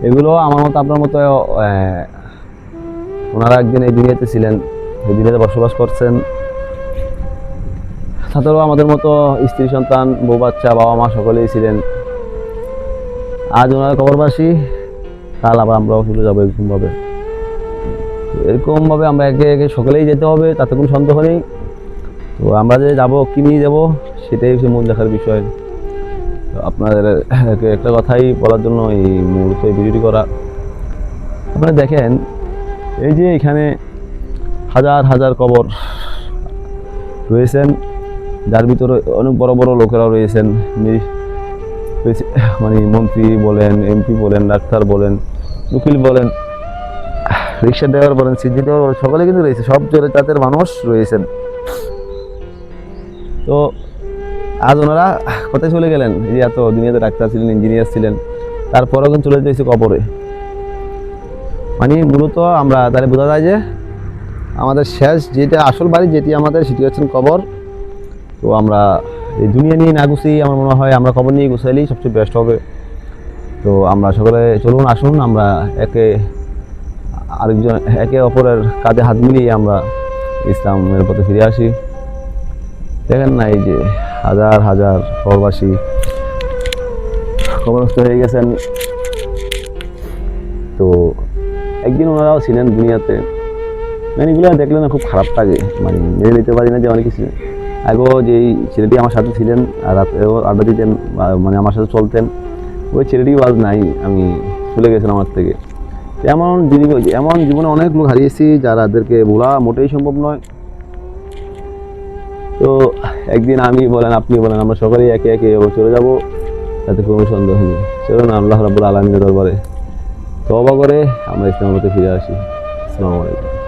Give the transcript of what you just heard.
এগুলো আমার মতো আপনার মতো ওনারা একদিন এই দুনিয়াতে ছিলেন, এই দুনিয়াতে বসবাস করছেন, তাদেরও আমাদের মতো স্ত্রী সন্তান বউ বাচ্চা বাবা মা সকলেই ছিলেন। আজ ওনারা কবরবাসী, কাল আবার আমরাও চলে যাবো এরকমভাবে আমরা একে একে সকলেই যেতে হবে, তাতে কোনো সন্দেহ নেই। তো আমরা যে যাবো কি নিয়ে যাবো সেটাই হচ্ছে মূল দেখার বিষয়। তো আপনাদের একটা কথাই বলার জন্য এই মুহূর্তে ভিডিওটি করা। আপনারা দেখেন এই যে এখানে হাজার হাজার কবর রয়েছেন, যার ভিতরে অনেক বড় বড় লোকেরা রয়েছেন, মানে মন্ত্রী বলেন, এমপি বলেন, ডাক্তার বলেন, উকিল বলেন, রিক্সা ড্রাইভার বলেন, সিজি ড্রাইভার বলেন, সকলে কিন্তু রয়েছে, সব জাতের মানুষ রয়েছেন। তো আজ ওনারা কোথায় চলে গেলেন? এই এত দুনিয়াতে ডাক্তার ছিলেন, ইঞ্জিনিয়ার ছিলেন, তারপরেও কিন্তু চলে যেতেছে কবরে। মানে মূলত আমরা তাহলে বোঝা যায় যে আমাদের শেষ যেটা আসল বাড়ি যেটি আমাদের সেটি হচ্ছেন কবর। তো আমরা এই দুনিয়া নিয়ে না গুছিয়ে আমার মনে হয় আমরা কবর নিয়ে গুছাইলেই সবচেয়ে বেস্ট হবে। তো আমরা সকলে চলুন আসুন আমরা একে অপরের কাঁধে হাত মিলিয়ে আমরা ইসলামের পথে ফিরে আসি। দেখেন না এই যে হাজার হাজার কবরবাসী কবরস্থ হয়ে গেছেন। তো একদিন ওনারাও ছিলেন দুনিয়াতে, মানে এগুলো দেখলে না খুব খারাপ লাগে, মানে মেনে নিতে পারি না যে অনেক কিছু। আগেও যেই ছেলেটি আমার সাথে ছিলেন আর রাতেও আড্ডা দিতেন, মানে আমার সাথে চলতেন, ওই ছেলেটিও আজ নাই, আমি চলে গেছেন আমার থেকে। এমন জীবনে অনেক লোক হারিয়েছি যাদেরকে ভোলা মোটেই সম্ভব নয়। তো একদিন আমি বলেন আপনি বলেন আমরা সকলেই একে একে চলে যাব, তাতে কোনো সন্দেহ নেই। চলুন আল্লাহ রাব্বুল আলামিনের দরবারে তওবা করে আমরা ইসলামের পথে ফিরে আসি। আসসালামু আলাইকুম।